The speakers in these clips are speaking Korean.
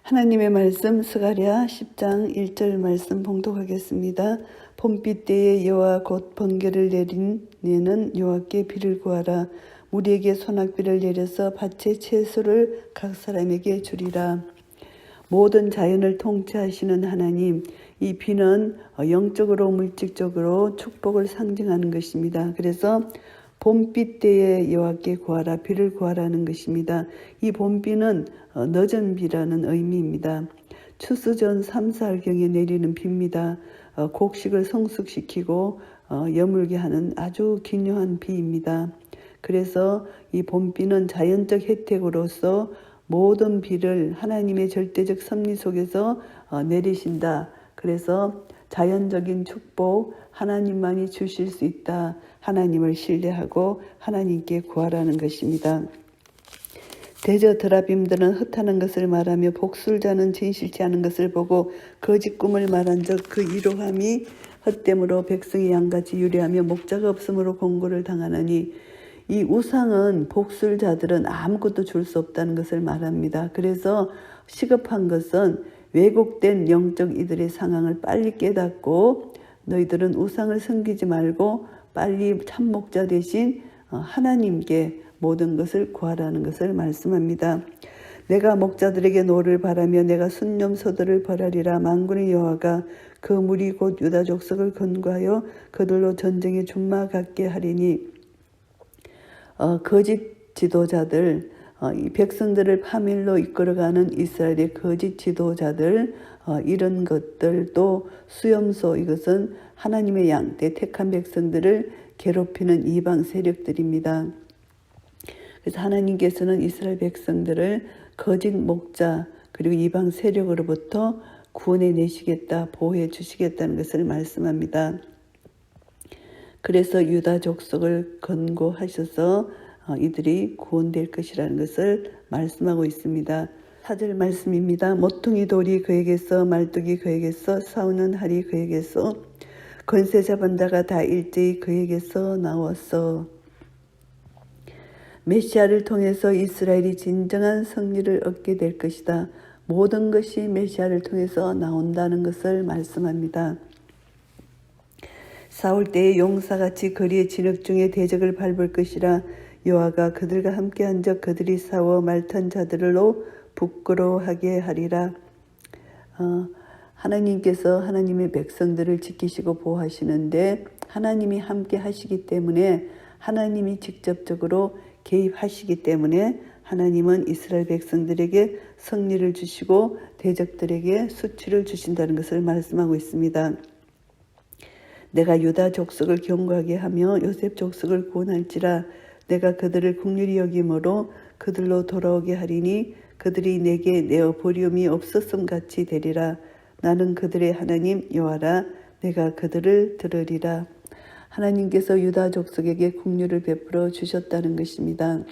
하나님의 말씀 스가랴 10장 1절 말씀 봉독하겠습니다. 봄비 때에 여호와 곧 번개를 내린 내는 여호와께 비를 구하라. 우리에게 소낙비를 내려서 밭의 채소를 각 사람에게 주리라. 모든 자연을 통치하시는 하나님, 이 비는 영적으로 물질적으로 축복을 상징하는 것입니다. 그래서 봄비 때에 여호와께 구하라, 비를 구하라는 것입니다. 이 봄비는 늦은 비라는 의미입니다. 추수 전 3, 4월경에 내리는 비입니다. 곡식을 성숙시키고 여물게 하는 아주 기묘한 비입니다. 그래서 이 봄비는 자연적 혜택으로서 모든 비를 하나님의 절대적 섭리 속에서 내리신다. 그래서 자연적인 축복, 하나님만이 주실 수 있다. 하나님을 신뢰하고 하나님께 구하라는 것입니다. 대저 드라빔들은 헛하는 것을 말하며 복술자는 진실치 않은 것을 보고 거짓 꿈을 말한 적 그 이로함이 헛됨으로 백성이 양같이 유래하며 목자가 없으므로 공고를 당하느니, 이 우상은 복술자들은 아무것도 줄 수 없다는 것을 말합니다. 그래서 시급한 것은 왜곡된 영적 이들의 상황을 빨리 깨닫고 너희들은 우상을 섬기지 말고 빨리 참목자 대신 하나님께 모든 것을 구하라는 것을 말씀합니다. 내가 목자들에게 노를 바라며 내가 순념소들을 벌하리라. 만군의 여호와가 그 무리 곧 유다 족속을 건거하여 그들로 전쟁에 준마 갖게 하리니, 거짓 지도자들, 이 백성들을 파멸로 이끌어가는 이스라엘의 거짓 지도자들, 이런 것들, 또 수염소, 이것은 하나님의 양떼 택한 백성들을 괴롭히는 이방 세력들입니다. 그래서 하나님께서는 이스라엘 백성들을 거짓 목자 그리고 이방 세력으로부터 구원해 내시겠다, 보호해 주시겠다는 것을 말씀합니다. 그래서 유다 족속을 건고하셔서 이들이 구원될 것이라는 것을 말씀하고 있습니다. 4절 말씀입니다. 모퉁이 돌이 그에게서, 말뚝이 그에게서, 싸우는 활이 그에게서, 권세 잡은 자가 다 일제히 그에게서 나왔어. 메시아를 통해서 이스라엘이 진정한 승리를 얻게 될 것이다. 모든 것이 메시아를 통해서 나온다는 것을 말씀합니다. 싸울 때에 용사같이 거리의 진흙 중에 대적을 밟을 것이라. 여호와가 그들과 함께한 적 그들이 싸워 말탄 자들로 부끄러워하게 하리라. 하나님께서 하나님의 백성들을 지키시고 보호하시는데 하나님이 함께 하시기 때문에, 하나님이 직접적으로 개입하시기 때문에 하나님은 이스라엘 백성들에게 승리를 주시고 대적들에게 수치를 주신다는 것을 말씀하고 있습니다. 내가 유다 족속을 견고하게 하며 요셉 족속을 구원할지라. 내가 그들을 긍휼히 여김으로 그들로 돌아오게 하리니 그들이 내게 내어 보림이 없었음 같이 되리라. 나는 그들의 하나님 여호와라. 내가 그들을 들으리라. 하나님께서 유다 족속에게 긍휼을 베풀어 주셨다는 것입니다.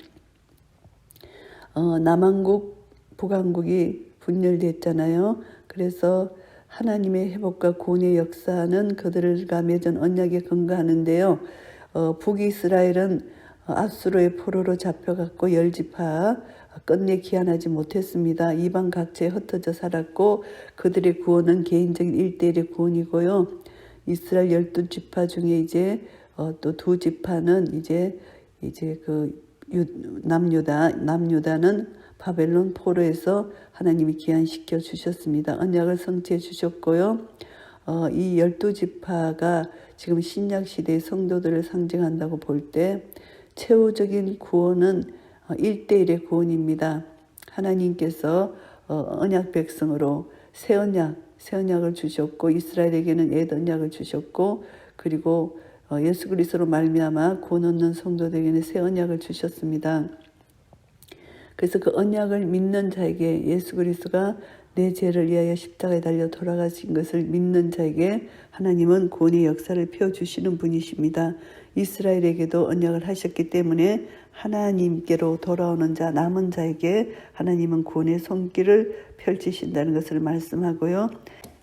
남한국, 북한국이 분열됐잖아요. 그래서 하나님의 회복과 구원의 역사는 그들과 맺은 언약에 근거하는데요. 북이스라엘은 아수르의 포로로 잡혀갔고 10지파 끝내 귀환하지 못했습니다. 이방 각지에 흩어져 살았고 그들의 구원은 개인적인 1대1의 구원이고요. 이스라엘 12지파 중에 이제 또 2지파는 이제 그 남유다는 바벨론 포로에서 하나님이 귀환시켜 주셨습니다. 언약을 성취해 주셨고요. 이 12지파가 지금 신약 시대의 성도들을 상징한다고 볼 때 최후적인 구원은 1대1의 구원입니다. 하나님께서 언약 백성으로 새 언약을 주셨고 이스라엘에게는 옛 언약을 주셨고, 그리고 예수 그리스도로 말미암아 구원 얻는 성도들에게는 새 언약을 주셨습니다. 그래서 그 언약을 믿는 자에게, 예수 그리스도가 내 죄를 위하여 십자가에 달려 돌아가신 것을 믿는 자에게 하나님은 구원의 역사를 펴주시는 분이십니다. 이스라엘에게도 언약을 하셨기 때문에 하나님께로 돌아오는 자, 남은 자에게 하나님은 구원의 손길을 펼치신다는 것을 말씀하고요.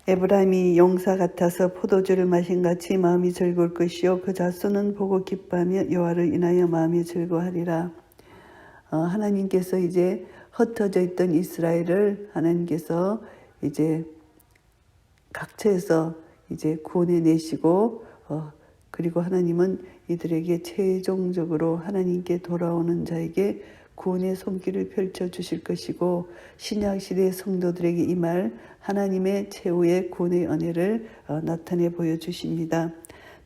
에브라임이 용사 같아서 포도주를 마신 같이 마음이 즐거울 것이요 그 자손은 보고 기뻐하며 여호와를 인하여 마음이 즐거워하리라. 하나님께서 이제 흩어져 있던 이스라엘을 하나님께서 이제 각처에서 이제 구원해 내시고 그리고 하나님은 이들에게 최종적으로 하나님께 돌아오는 자에게 구원의 손길을 펼쳐 주실 것이고 신약 시대의 성도들에게 이 말 하나님의 최후의 구원의 은혜를 나타내 보여주십니다.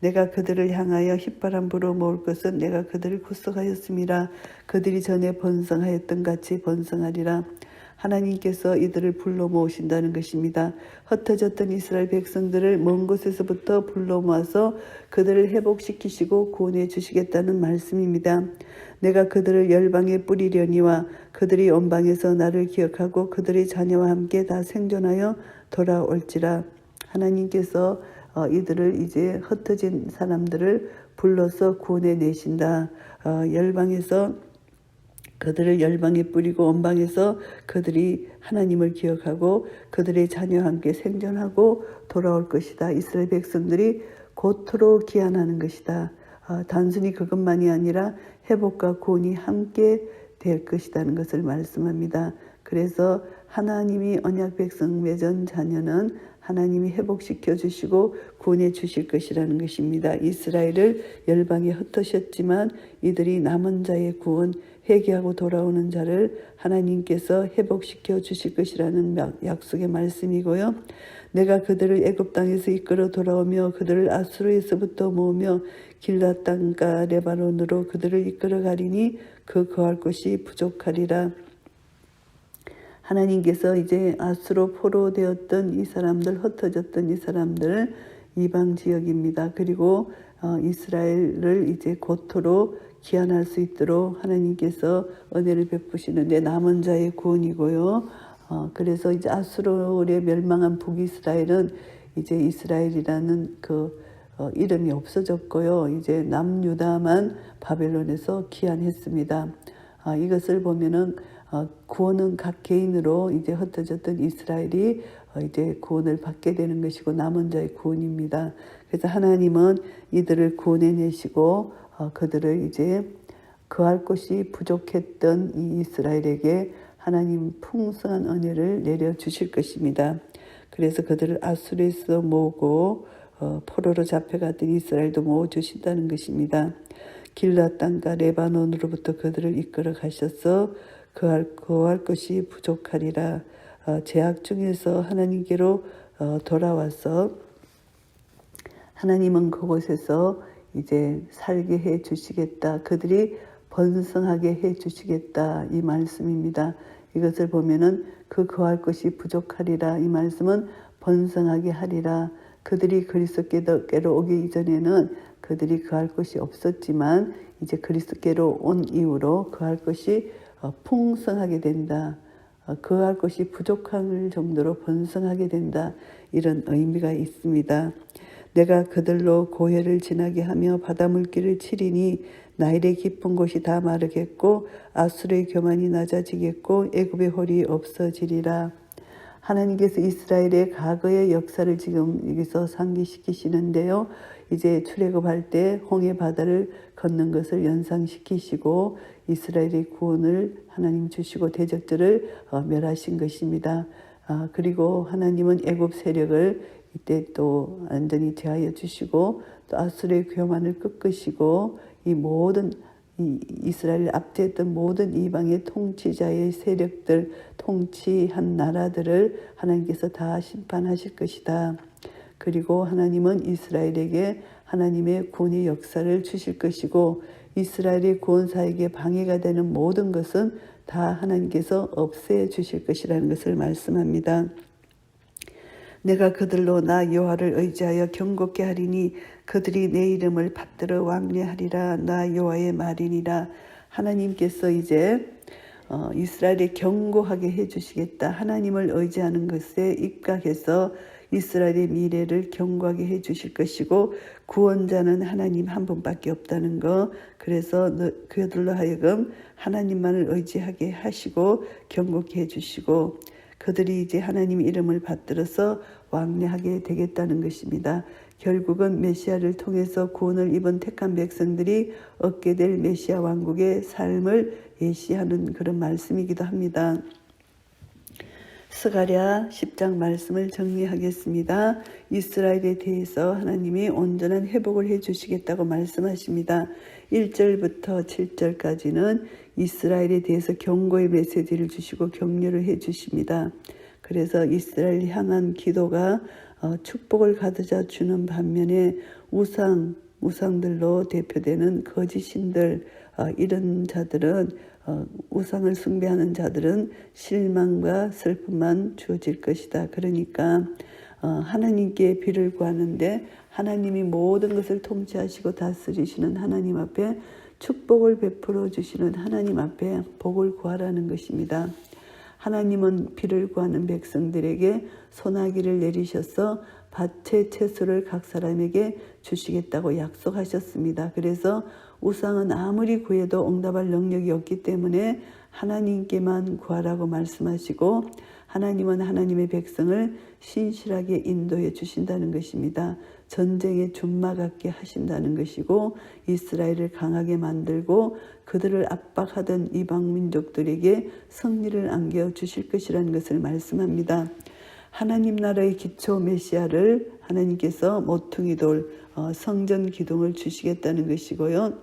내가 그들을 향하여 휘파람 불어 모을 것은 내가 그들을 구속하였음이라. 그들이 전에 번성하였던 같이 번성하리라. 하나님께서 이들을 불러 모으신다는 것입니다. 흩어졌던 이스라엘 백성들을 먼 곳에서부터 불러 모아서 그들을 회복시키시고 구원해 주시겠다는 말씀입니다. 내가 그들을 열방에 뿌리려니와 그들이 온방에서 나를 기억하고 그들의 자녀와 함께 다 생존하여 돌아올지라. 하나님께서 이들을 이제 흩어진 사람들을 불러서 구원해 내신다. 열방에서 그들을 열방에 뿌리고 온방에서 그들이 하나님을 기억하고 그들의 자녀와 함께 생존하고 돌아올 것이다. 이스라엘 백성들이 고토로 귀환하는 것이다. 단순히 그것만이 아니라 회복과 구원이 함께 될 것이라는 것을 말씀합니다. 그래서 하나님이 언약 백성 맺은 자녀는 하나님이 회복시켜 주시고 구원해 주실 것이라는 것입니다. 이스라엘을 열방에 흩으셨지만 이들이 남은 자의 구원, 회개하고 돌아오는 자를 하나님께서 회복시켜 주실 것이라는 약속의 말씀이고요. 내가 그들을 애굽 땅에서 이끌어 돌아오며 그들을 아수르에서부터 모으며 길앗 땅과 레바논으로 그들을 이끌어 가리니 그 거할 곳이 부족하리라. 하나님께서 이제 아수로 포로되었던 이 사람들, 흩어졌던 이 사람들을 이방 지역입니다. 그리고 이스라엘을 이제 고토로 귀환할 수 있도록 하나님께서 은혜를 베푸시는데 남은 자의 구원이고요. 그래서 이제 아수르에 멸망한 북이스라엘은 이제 이스라엘이라는 그 이름이 없어졌고요. 이제 남유다만 바벨론에서 귀환했습니다. 이것을 보면은 구원은 각 개인으로 이제 흩어졌던 이스라엘이 이제 구원을 받게 되는 것이고 남은 자의 구원입니다. 그래서 하나님은 이들을 구원해 내시고 그들을 이제 거할 곳이 부족했던 이 이스라엘에게 하나님 풍성한 은혜를 내려 주실 것입니다. 그래서 그들을 아수르에서 모으고 포로로 잡혀갔던 이스라엘도 모아 주신다는 것입니다. 길앗 땅과 레바논으로부터 그들을 이끌어 가셔서 거할 것이 부족하리라. 죄악 중에서 하나님께로 돌아와서 하나님은 그곳에서 이제 살게 해 주시겠다. 그들이 번성하게 해 주시겠다. 이 말씀입니다. 이것을 보면은 그 거할 것이 부족하리라. 이 말씀은 번성하게 하리라. 그들이 그리스도께로 오기 이전에는 그들이 거할 것이 없었지만 이제 그리스도께로 온 이후로 거할 것이 풍성하게 된다. 거할 것이 부족할 정도로 번성하게 된다. 이런 의미가 있습니다. 내가 그들로 고해를 지나게 하며 바다 물길을 치리니 나일의 깊은 곳이 다 마르겠고 아수르의 교만이 낮아지겠고 애굽의 홀이 없어지리라. 하나님께서 이스라엘의 과거의 역사를 지금 여기서 상기시키시는데요. 이제 출애굽할 때 홍해 바다를 걷는 것을 연상시키시고 이스라엘의 구원을 하나님 주시고 대적들을 멸하신 것입니다. 그리고 하나님은 애굽 세력을 이때 또 완전히 제하여 주시고 또 아수르의 교만을 꺾으시고 이 모든 이스라엘을 압제했던 모든 이방의 통치자의 세력들, 통치한 나라들을 하나님께서 다 심판하실 것이다. 그리고 하나님은 이스라엘에게 하나님의 구원의 역사를 주실 것이고 이스라엘의 구원사에게 방해가 되는 모든 것은 다 하나님께서 없애 주실 것이라는 것을 말씀합니다. 내가 그들로 나 여호와를 의지하여 경고케 하리니 그들이 내 이름을 받들어 왕래하리라. 나 여호와의 말이니라. 하나님께서 이제 이스라엘에 경고하게 해주시겠다. 하나님을 의지하는 것에 입각해서 이스라엘의 미래를 경고하게 해주실 것이고 구원자는 하나님 한 분밖에 없다는 것. 그래서 그들로 하여금 하나님만을 의지하게 하시고 경고케 해주시고 그들이 이제 하나님 이름을 받들어서 왕래하게 되겠다는 것입니다. 결국은 메시아를 통해서 구원을 입은 택한 백성들이 얻게 될 메시아 왕국의 삶을 예시하는 그런 말씀이기도 합니다. 스가랴 10장 말씀을 정리하겠습니다. 이스라엘에 대해서 하나님이 온전한 회복을 해주시겠다고 말씀하십니다. 1절부터 7절까지는 이스라엘에 대해서 경고의 메시지를 주시고 격려를 해주십니다. 그래서 이스라엘 향한 기도가 축복을 가져다 주는 반면에 우상들로 대표되는 거짓신들, 이런 자들은 우상을 숭배하는 자들은 실망과 슬픔만 주어질 것이다. 그러니까 하나님께 비를 구하는데 하나님이 모든 것을 통치하시고 다스리시는 하나님 앞에 축복을 베풀어 주시는 하나님 앞에 복을 구하라는 것입니다. 하나님은 비를 구하는 백성들에게 소나기를 내리셔서 밭의 채소를 각 사람에게 주시겠다고 약속하셨습니다. 그래서 우상은 아무리 구해도 응답할 능력이 없기 때문에 하나님께만 구하라고 말씀하시고 하나님은 하나님의 백성을 신실하게 인도해 주신다는 것입니다. 전쟁에 준막하게 하신다는 것이고 이스라엘을 강하게 만들고 그들을 압박하던 이방 민족들에게 승리를 안겨 주실 것이라는 것을 말씀합니다. 하나님 나라의 기초 메시아를 하나님께서 모퉁이 돌 성전 기둥을 주시겠다는 것이고요.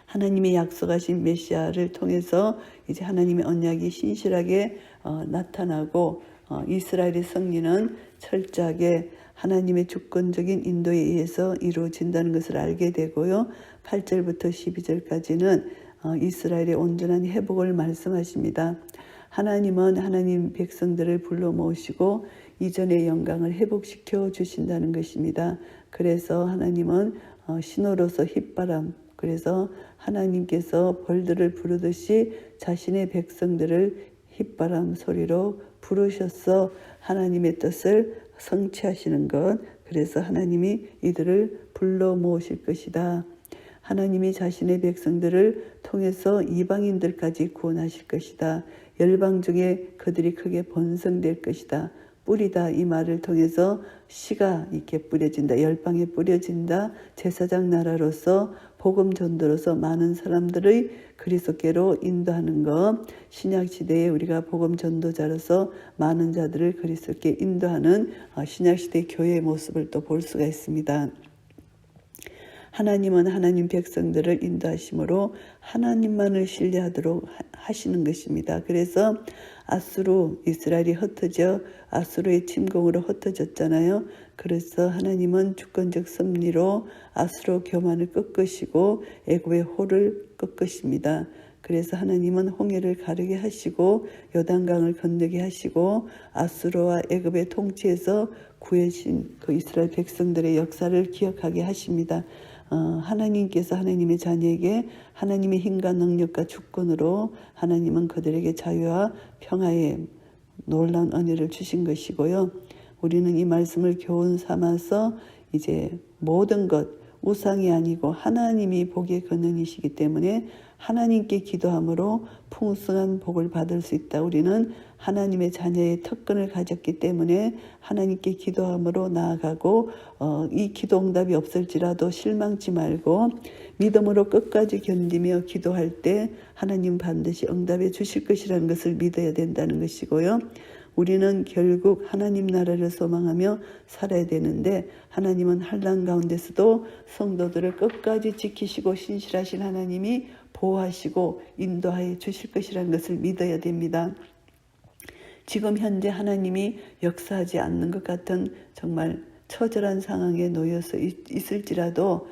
하나님이 약속하신 메시아를 통해서 이제 하나님의 언약이 신실하게 나타나고 이스라엘의 승리는 철저하게 하나님의 주권적인 인도에 의해서 이루어진다는 것을 알게 되고요. 8절부터 12절까지는 이스라엘의 온전한 회복을 말씀하십니다. 하나님은 하나님 백성들을 불러 모으시고 이전의 영광을 회복시켜 주신다는 것입니다. 그래서 하나님은 신호로서 휘바람, 그래서 하나님께서 벌들을 부르듯이 자신의 백성들을 휘바람 소리로 부르셔서 하나님의 뜻을 성취하시는 것, 그래서 하나님이 이들을 불러 모으실 것이다. 하나님이 자신의 백성들을 통해서 이방인들까지 구원하실 것이다. 열방 중에 그들이 크게 번성될 것이다. 뿌리다, 이 말을 통해서 씨가 이렇게 뿌려진다. 열방에 뿌려진다. 제사장 나라로서 복음 전도로서 많은 사람들의 그리스도께로 인도하는 것. 신약시대에 우리가 복음 전도자로서 많은 자들을 그리스도께 인도하는 신약시대 교회의 모습을 또 볼 수가 있습니다. 하나님은 하나님 백성들을 인도하심으로 하나님만을 신뢰하도록 하시는 것입니다. 그래서 아수르, 이스라엘이 흩어져 아수르의 침공으로 흩어졌잖아요. 그래서 하나님은 주권적 섭리로 아수르 교만을 꺾으시고 애굽의 호를 꺾으십니다. 그래서 하나님은 홍해를 가르게 하시고 요단강을 건너게 하시고 아수르와 애굽의 통치에서 구해진 그 이스라엘 백성들의 역사를 기억하게 하십니다. 하나님께서 하나님의 자녀에게 하나님의 힘과 능력과 주권으로 하나님은 그들에게 자유와 평화의 놀라운 은혜를 주신 것이고요. 우리는 이 말씀을 교훈 삼아서 이제 모든 것 우상이 아니고 하나님이 복의 근원이시기 때문에 하나님께 기도함으로 풍성한 복을 받을 수 있다. 우리는 하나님의 자녀의 특권을 가졌기 때문에 하나님께 기도함으로 나아가고 이 기도 응답이 없을지라도 실망치 말고 믿음으로 끝까지 견디며 기도할 때 하나님 반드시 응답해 주실 것이라는 것을 믿어야 된다는 것이고요. 우리는 결국 하나님 나라를 소망하며 살아야 되는데 하나님은 환난 가운데서도 성도들을 끝까지 지키시고 신실하신 하나님이 보호하시고 인도하여 주실 것이라는 것을 믿어야 됩니다. 지금 현재 하나님이 역사하지 않는 것 같은 정말 처절한 상황에 놓여서 있을지라도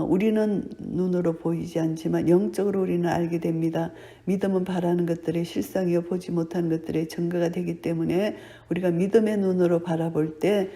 우리는 눈으로 보이지 않지만 영적으로 우리는 알게 됩니다. 믿음은 바라는 것들의 실상이요 보지 못하는 것들의 증거가 되기 때문에 우리가 믿음의 눈으로 바라볼 때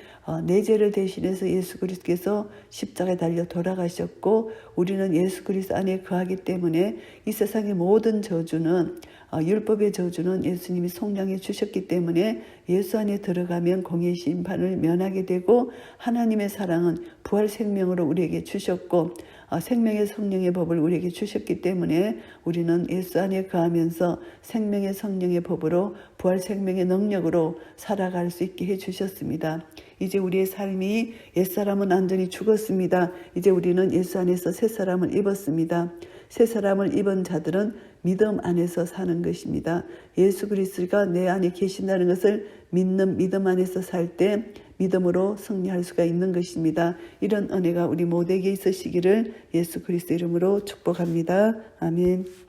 내 죄를 대신해서 예수 그리스도께서 십자가에 달려 돌아가셨고 우리는 예수 그리스도 안에 거하기 때문에 이 세상의 모든 저주는 율법의 저주는 예수님이 속량해 주셨기 때문에 예수 안에 들어가면 공의 심판을 면하게 되고 하나님의 사랑은 부활 생명으로 우리에게 주셨고 생명의 성령의 법을 우리에게 주셨기 때문에 우리는 예수 안에 거하면서 생명의 성령의 법으로 부활 생명의 능력으로 살아갈 수 있게 해주셨습니다. 이제 우리의 삶이 옛사람은 완전히 죽었습니다. 이제 우리는 예수 안에서 새 사람을 입었습니다. 새 사람을 입은 자들은 믿음 안에서 사는 것입니다. 예수 그리스도가 내 안에 계신다는 것을 믿는 믿음 안에서 살 때 믿음으로 승리할 수가 있는 것입니다. 이런 은혜가 우리 모두에게 있으시기를 예수 그리스도 이름으로 축복합니다. 아멘.